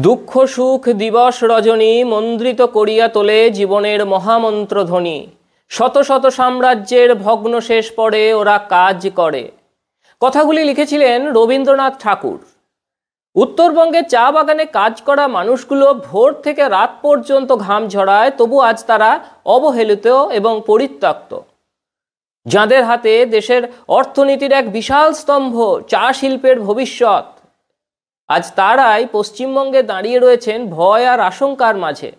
দুঃখ সুখ দিবস রজনী মন্দ্রিত করিয়া তোলে জীবনের মহামন্ত্র ধ্বনি। শত শত সাম্রাজ্যের ভগ্নশেষ পরে ওরা কাজ করে। কথাগুলি লিখেছিলেন রবীন্দ্রনাথ ঠাকুর। উত্তরবঙ্গে চা বাগানে কাজ করা মানুষগুলো ভোর থেকে রাত পর্যন্ত ঘাম ঝরায়, তবু আজ তারা অবহেলিত এবং পরিত্যক্ত। যাদের হাতে দেশের অর্থনীতির এক বিশাল স্তম্ভ চা শিল্পের ভবিষ্যৎ, আজ তারাই পশ্চিমবঙ্গে দাঁড়িয়ে রয়েছেন ভয় আর আশঙ্কার মাঝে।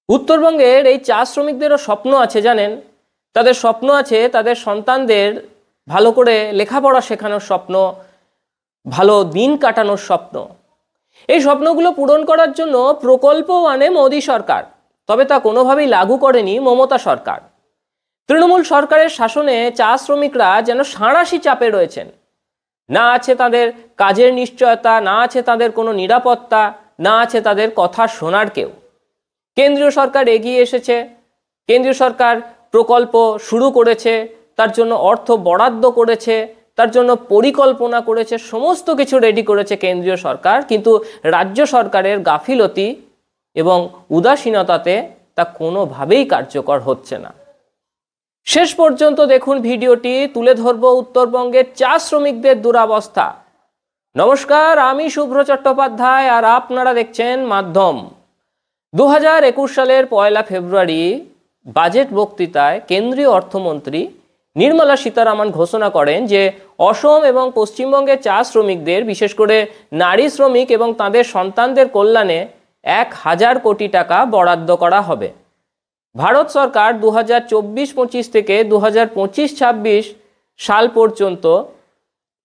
উত্তরবঙ্গের এই চা শ্রমিকদেরও স্বপ্ন আছে, জানেন। তাদের স্বপ্ন আছে তাদের সন্তানদের ভালো করে লেখাপড়া শেখানোর স্বপ্ন, ভালো দিন কাটানোর স্বপ্ন। এই স্বপ্নগুলো পূরণ করার জন্য প্রকল্পও আনে মোদী সরকার, তবে তা কোনোভাবেই লাগু করেনি মমতা সরকার। তৃণমূল সরকারের শাসনে চা শ্রমিকরা যেন সাঁড়াশি চাপে রয়েছেন। না আছে তাদের কাজের নিশ্চয়তা, না আছে তাদের কোনো নিরাপত্তা, না আছে তাদের কথা শোনার কেউ। কেন্দ্রীয় সরকার এগিয়ে এসেছে, কেন্দ্রীয় সরকার প্রকল্প শুরু করেছে, তার জন্য অর্থ বরাদ্দ করেছে, তার জন্য পরিকল্পনা করেছে, সমস্ত কিছু রেডি করেছে কেন্দ্রীয় সরকার, কিন্তু রাজ্য সরকারের গাফিলতি এবং উদাসীনতাতে তা কোনোভাবেই কার্যকর হচ্ছে না। শেষ পর্যন্ত দেখুন ভিডিওটি, তুলে ধরব উত্তরবঙ্গের চা শ্রমিকদের দুরবস্থা। নমস্কার, আমি শুভ্র চট্টোপাধ্যায় আর আপনারা দেখছেন মাধ্যম। 2021 সালের 1 ফেব্রুয়ারি বাজেট বক্তৃতায় কেন্দ্রীয় অর্থমন্ত্রী নির্মলা সীতারামন ঘোষণা করেন যে অসম এবং পশ্চিমবঙ্গের চা শ্রমিকদের, বিশেষ করে নারী শ্রমিক এবং তাদের সন্তানদের কল্যাণে 1000 কোটি টাকা বরাদ্দ করা হবে। ভারত সরকার 2024-25 থেকে 2025-26 সাল পর্যন্ত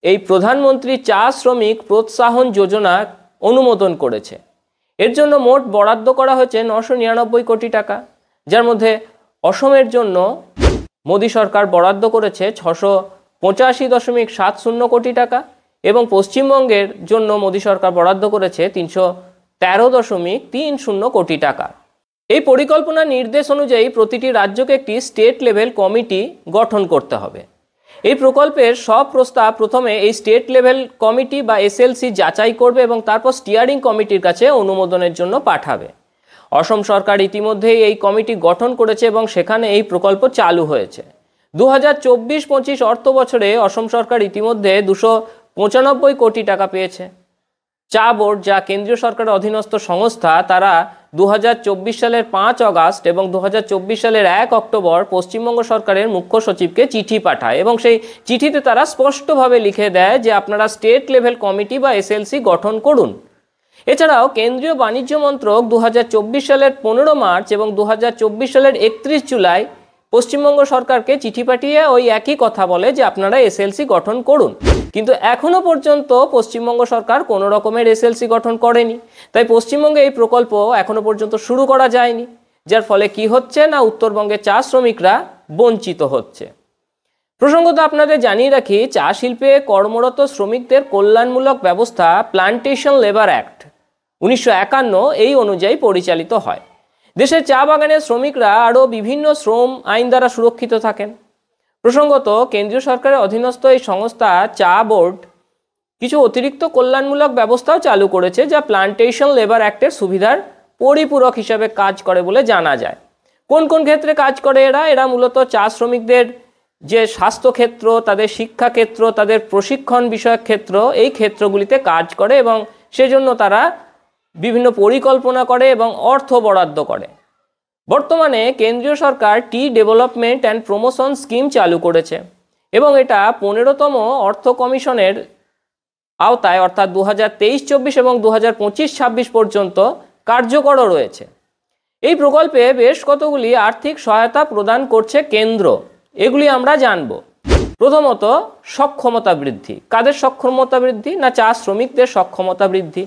এই প্রধানমন্ত্রী চা শ্রমিক প্রোৎসাহন যোজনা অনুমোদন করেছে। এর জন্য মোট বরাদ্দ করা হয়েছে 999 কোটি টাকা, যার মধ্যে অসমের জন্য মোদী সরকার বরাদ্দ করেছে 685.70 কোটি টাকা এবং পশ্চিমবঙ্গের জন্য মোদী সরকার বরাদ্দ করেছে 313.30 কোটি টাকা। এই পরিকল্পনার নির্দেশ অনুযায়ী প্রতিটি রাজ্যকে একটি স্টেট লেভেল কমিটি গঠন করতে হবে। এই প্রকল্পের সব প্রস্তাব প্রথমে এই স্টেট লেভেল কমিটি বা এসএলসি যাচাই করবে এবং তারপর স্টিয়ারিং কমিটির কাছে অনুমোদনের জন্য পাঠাবে। অসম সরকার ইতিমধ্যেই এই কমিটি গঠন করেছে এবং সেখানে এই প্রকল্প চালু হয়েছে। 2024-25 অর্থ বছরে অসম সরকার ইতিমধ্যে 295 কোটি টাকা পেয়েছে। চা বোর্ড, যা কেন্দ্রীয় সরকারের অধীনস্থ সংস্থা, তারা 2024 সালের 5 অগাস্ট এবং 2024 সালের 1 অক্টোবর পশ্চিমবঙ্গ সরকারের মুখ্য সচিবকে চিঠি পাঠায় এবং সেই চিঠিতে তারা স্পষ্টভাবে লিখে দেয় যে আপনারা স্টেট লেভেল কমিটি বা এসএলসি গঠন করুন। এছাড়াও কেন্দ্রীয় বাণিজ্য মন্ত্রক 2024 সালের 15 মার্চ এবং 2024 সালের 31 জুলাই পশ্চিমবঙ্গ সরকারকে চিঠি পাঠিয়ে ওই একই কথা বলে যে আপনারা এসএলসি গঠন করুন। কিন্তু এখনো পর্যন্ত পশ্চিমবঙ্গ সরকার কোনো রকমের এসএলসি গঠন করেনি, তাই পশ্চিমবঙ্গে এই প্রকল্প এখনো পর্যন্ত শুরু করা যায়নি, যার ফলে কি হচ্ছে না উত্তরবঙ্গের চা শ্রমিকরা বঞ্চিত হচ্ছে। প্রসঙ্গত আপনাদের জানিয়ে রাখি, চা শিল্পে কর্মরত শ্রমিকদের কল্যাণমূলক ব্যবস্থা প্লান্টেশন লেবার অ্যাক্ট 1951 এই অনুযায়ী পরিচালিত হয়। দেশের চা বাগানের শ্রমিকরা আরও বিভিন্ন শ্রম আইন দ্বারা সুরক্ষিত থাকেন। প্রসঙ্গত কেন্দ্রীয় সরকারের অধীনস্থ এই সংস্থা চা বোর্ড কিছু অতিরিক্ত কল্যাণমূলক ব্যবস্থাও চালু করেছে, যা প্লান্টেশন লেবার অ্যাক্টের সুবিধার পরিপূরক হিসাবে কাজ করে বলে জানা যায়। কোন কোন ক্ষেত্রে কাজ করে এরা মূলত চা শ্রমিকদের যে স্বাস্থ্যক্ষেত্র, তাদের শিক্ষাক্ষেত্র, তাদের প্রশিক্ষণ বিষয়ক ক্ষেত্র, এই ক্ষেত্রগুলিতে কাজ করে এবং সেজন্য তারা বিভিন্ন পরিকল্পনা করে এবং অর্থ বরাদ্দ করে। বর্তমানে কেন্দ্রীয় সরকার টি ডেভেলপমেন্ট অ্যান্ড প্রমোশন স্কিম চালু করেছে এবং এটা 15তম অর্থ কমিশনের আওতায়, অর্থাৎ 2023-24 এবং 2025-26 পর্যন্ত কার্যকরও রয়েছে। এই প্রকল্পে বেশ কতগুলি আর্থিক সহায়তা প্রদান করছে কেন্দ্র, এগুলি আমরা জানব। প্রথমত, সক্ষমতা বৃদ্ধি। কাদের সক্ষমতা বৃদ্ধি? না, চা শ্রমিকদের সক্ষমতা বৃদ্ধি।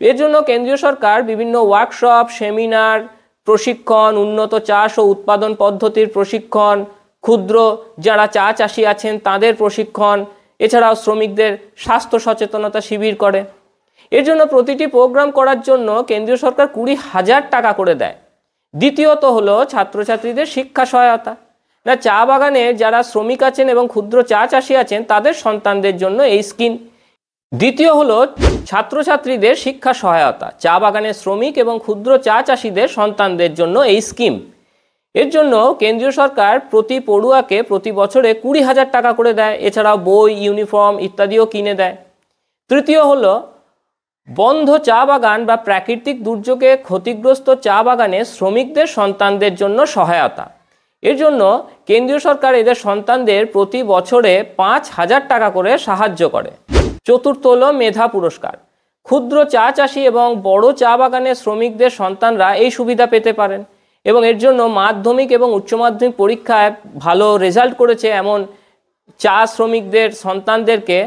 এর জন্য কেন্দ্রীয় সরকার বিভিন্ন ওয়ার্কশপ, সেমিনার, প্রশিক্ষণ, উন্নত চাষ ও উৎপাদন পদ্ধতির প্রশিক্ষণ, ক্ষুদ্র যারা চা চাষি আছেন তাদের প্রশিক্ষণ, এছাড়াও শ্রমিকদের স্বাস্থ্য সচেতনতা শিবির করে। এর জন্য প্রতিটি প্রোগ্রাম করার জন্য কেন্দ্রীয় সরকার 20,000 টাকা করে দেয়। দ্বিতীয়ত হলো ছাত্রছাত্রীদের শিক্ষা সহায়তা। না, চা বাগানে যারা শ্রমিক আছেন এবং ক্ষুদ্র চা চাষি আছেন তাদের সন্তানদের জন্য এই স্কিম দ্বিতীয় হলো ছাত্রছাত্রীদের শিক্ষা সহায়তা। চা বাগানের শ্রমিক এবং ক্ষুদ্র চা চাষিদের সন্তানদের জন্য এই স্কিম। এর জন্য কেন্দ্রীয় সরকার প্রতি পড়ুয়াকে প্রতি বছরে 20,000 টাকা করে দেয়। এছাড়াও বই, ইউনিফর্ম ইত্যাদিও কিনে দেয়। তৃতীয় হলো বন্ধ চা বাগান বা প্রাকৃতিক দুর্যোগে ক্ষতিগ্রস্ত চা বাগানের শ্রমিকদের সন্তানদের জন্য সহায়তা। এর জন্য কেন্দ্রীয় সরকার এদের সন্তানদের প্রতি বছরে 5,000 টাকা করে সাহায্য করে। চতুর্থ হলো মেধা পুরস্কার। ক্ষুদ্র চা চাষি এবং বড় চা বাগানের শ্রমিকদের সন্তানরা এই সুবিধা পেতে পারেন এবং এর জন্য মাধ্যমিক এবং উচ্চ মাধ্যমিক পরীক্ষায় ভালো রেজাল্ট করেছে এমন চা শ্রমিকদের সন্তানদেরকে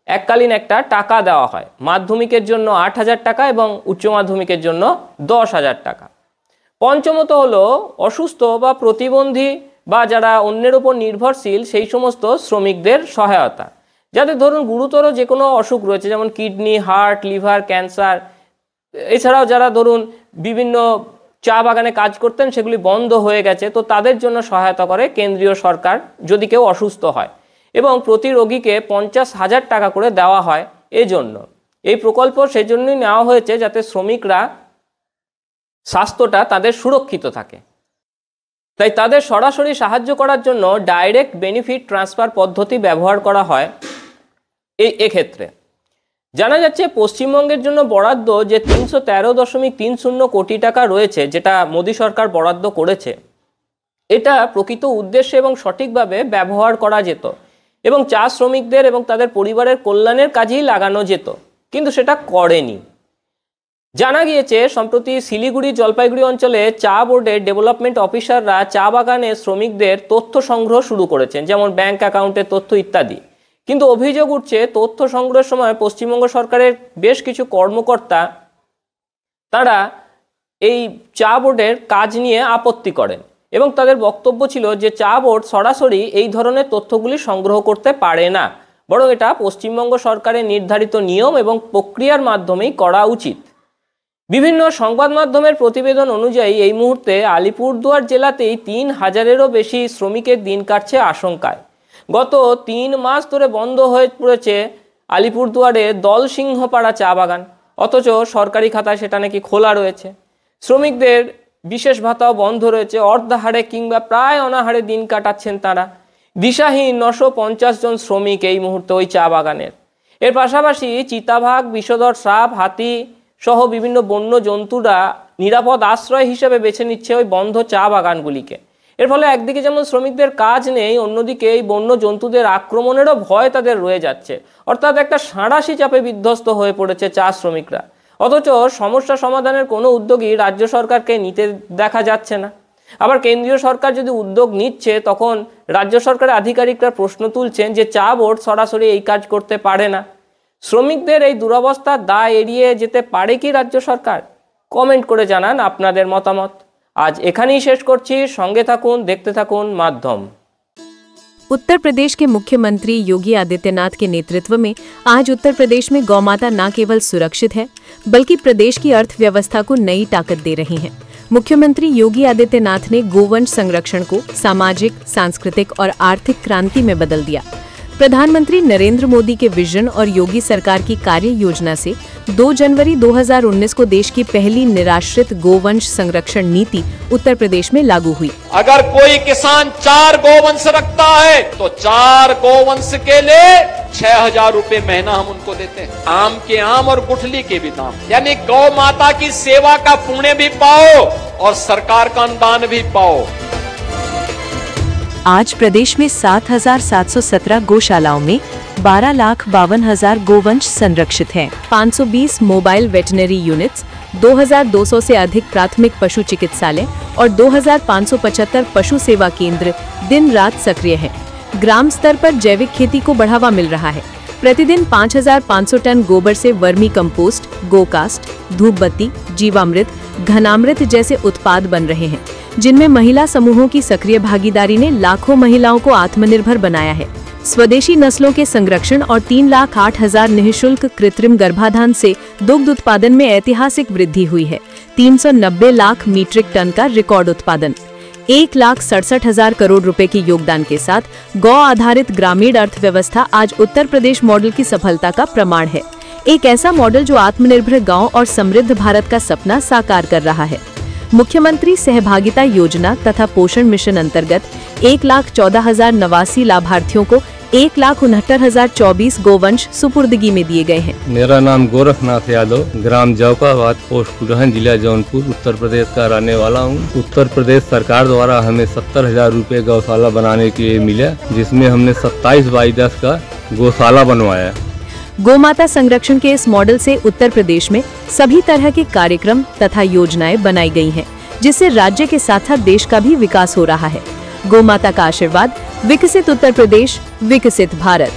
এককালীন একটা টাকা দেওয়া হয়। মাধ্যমিকের জন্য 8,000 টাকা এবং উচ্চ মাধ্যমিকের জন্য 10,000 টাকা। পঞ্চমত হলো অসুস্থ বা প্রতিবন্ধী বা যারা অন্যের উপর নির্ভরশীল সেই সমস্ত শ্রমিকদের সহায়তা, যাদের ধরুন গুরুতর যে কোনো অসুখ রয়েছে, যেমন কিডনি, হার্ট, লিভার, ক্যান্সার। এছাড়াও যারা ধরুন বিভিন্ন চা বাগানে কাজ করতেন সেগুলি বন্ধ হয়ে গেছে, তো তাদের জন্য সহায়তা করে কেন্দ্রীয় সরকার যদি কেউ অসুস্থ হয়, এবং প্রতি রোগীকে 50,000 টাকা করে দেওয়া হয়। এজন্য এই প্রকল্প সেজন্যই নেওয়া হয়েছে যাতে শ্রমিকরা স্বাস্থ্যটা তাদের সুরক্ষিত থাকে। তাই তাদের সরাসরি সাহায্য করার জন্য ডাইরেক্ট বেনিফিট ট্রান্সফার পদ্ধতি ব্যবহার করা হয়। এক্ষেত্রে জানা যাচ্ছে পশ্চিমবঙ্গের জন্য বরাদ্দ যে 313.30 কোটি টাকা রয়েছে, যেটা মোদী সরকার বরাদ্দ করেছে, এটা প্রকৃত উদ্দেশ্যে এবং সঠিকভাবে ব্যবহার করা যেত এবং চা শ্রমিকদের এবং তাদের পরিবারের কল্যাণের কাজেই লাগানো যেত, কিন্তু সেটা করেনি। জানা গিয়েছে সম্প্রতি শিলিগুড়ি, জলপাইগুড়ি অঞ্চলে চা বোর্ডের ডেভেলপমেন্ট অফিসাররা চা বাগানের শ্রমিকদের তথ্য সংগ্রহ শুরু করেছেন, যেমন ব্যাংক অ্যাকাউন্টের তথ্য ইত্যাদি। কিন্তু অভিযোগ উঠছে তথ্য সংগ্রহের সময় পশ্চিমবঙ্গ সরকারের বেশ কিছু কর্মকর্তা তারা এই চা বোর্ডের কাজ নিয়ে আপত্তি করেন এবং তাদের বক্তব্য ছিল যে চা বোর্ড সরাসরি এই ধরনের তথ্যগুলি সংগ্রহ করতে পারে না, বরং এটা পশ্চিমবঙ্গ সরকারের নির্ধারিত নিয়ম এবং প্রক্রিয়ার মাধ্যমেই করা উচিত। বিভিন্ন সংবাদ মাধ্যমের প্রতিবেদন অনুযায়ী এই মুহূর্তে আলিপুরদুয়ার জেলাতেই 3,000-এরও বেশি শ্রমিকের দিন কাটছে আশঙ্কায়। গত 3 মাস ধরে বন্ধ হয়ে পড়েছে আলিপুরদুয়ারে দলসিংহপাড়া চা বাগান, অথচ সরকারি খাতায় সেটা নাকি খোলা রয়েছে। শ্রমিকদের বিশেষ ভাতাও বন্ধ রয়েছে, অর্ধাহারে কিংবা প্রায় অনাহারে দিন কাটাচ্ছেন তারা। দিশাহীন 950 জন শ্রমিক এই মুহূর্তে ওই চা বাগানের। এর পাশাপাশি চিতাবাঘ, বিষধর সাপ, হাতি সহ বিভিন্ন বন্য জন্তুরা নিরাপদ আশ্রয় হিসেবে বেছে নিচ্ছে ওই বন্ধ চা বাগানগুলিকে। এর ফলে একদিকে যেমন শ্রমিকদের কাজ নেই, অন্যদিকে এই বন্য জন্তুদের আক্রমণেরও ভয় তাদের রয়ে যাচ্ছে। অর্থাৎ একটা সাঁড়াশি চাপে বিধ্বস্ত হয়ে পড়েছে চা শ্রমিকরা। অথচ সমস্যা সমাধানের কোনো উদ্যোগই রাজ্য সরকারকে নিতে দেখা যাচ্ছে না। আবার কেন্দ্রীয় সরকার যদি উদ্যোগ নিচ্ছে, তখন রাজ্য সরকারের আধিকারিকরা প্রশ্ন তুলছেন যে চা বোর্ড সরাসরি এই কাজ করতে পারে না। শ্রমিকদের এই দুরবস্থার দায় এড়িয়ে যেতে পারে কি রাজ্য সরকার? কমেন্ট করে জানান আপনাদের মতামত। আজ এখানেই শেষ করছি। সঙ্গে থাকুন, দেখতে থাকুন মাধ্যম। उत्तर प्रदेश के मुख्यमंत्री योगी आदित्यनाथ के नेतृत्व में आज उत्तर प्रदेश में गौमाता न केवल सुरक्षित है, बल्कि प्रदेश की अर्थव्यवस्था को नई ताकत दे रही हैं। मुख्यमंत्री योगी आदित्यनाथ ने गोवंश संरक्षण को सामाजिक, सांस्कृतिक और आर्थिक क्रांति में बदल दिया। प्रधानमंत्री नरेंद्र मोदी के विजन और योगी सरकार की कार्य योजना से 2 जनवरी 2019 को देश की पहली निराश्रित गोवंश संरक्षण नीति उत्तर प्रदेश में लागू हुई। अगर कोई किसान 4 गोवंश रखता है तो 4 गोवंश के लिए 6,000 रुपए महीना हम उनको देते हैं। आम के आम और गुठली के भी दाम, यानी गौ माता की सेवा का पुण्य भी पाओ और सरकार का अनुदान भी पाओ। आज प्रदेश में 7,717 गौशालाओं में 12,52,000 गोवंश संरक्षित हैं। 520 मोबाइल वेटनरी यूनिट्स, 2,200 से अधिक प्राथमिक पशु चिकित्सालय और 2,575 पशु सेवा केंद्र दिन रात सक्रिय हैं। ग्राम स्तर पर जैविक खेती को बढ़ावा मिल रहा है। प्रतिदिन 5,500 टन गोबर से वर्मी कंपोस्ट, गोकास्ट, धूप बत्ती, जीवामृत, घनामृत जैसे उत्पाद बन रहे हैं, जिनमें महिला समूहों की सक्रिय भागीदारी ने लाखों महिलाओं को आत्मनिर्भर बनाया है। स्वदेशी नस्लों के संरक्षण और 3,08,000 निःशुल्क कृत्रिम गर्भाधान से दुग्ध उत्पादन में ऐतिहासिक वृद्धि हुई है। 390 लाख मीट्रिक टन का रिकॉर्ड उत्पादन। 1,67,000 करोड़ रुपए के योगदान के साथ गौ आधारित ग्रामीण अर्थव्यवस्था आज उत्तर प्रदेश मॉडल की सफलता का प्रमाण है। एक ऐसा मॉडल जो आत्मनिर्भर गांव और समृद्ध भारत का सपना साकार कर रहा है। मुख्यमंत्री सहभागिता योजना तथा पोषण मिशन अंतर्गत 1,14,089 लाभार्थियों को 1,69,024 गोवंश सुपुर्दगी में दिए गए हैं। मेरा नाम गोरखनाथ यादव, ग्राम जौकाबाद, पोस्ट कुडहन, जिला जौनपुर, उत्तर प्रदेश का रहने वाला हूँ। उत्तर प्रदेश सरकार द्वारा हमें 70,000 रुपये गौशाला बनाने के लिए मिला, जिसमें हमने 27/10 का गौशाला बनवाया। गोमाता संरक्षण के इस मॉडल से उत्तर प्रदेश में सभी तरह के कार्यक्रम तथा योजनाएं बनाई गई हैं, जिससे राज्य के साथ साथ देश का भी विकास हो रहा है। गोमाता का आशीर्वाद, विकसित उत्तर प्रदेश, विकसित भारत।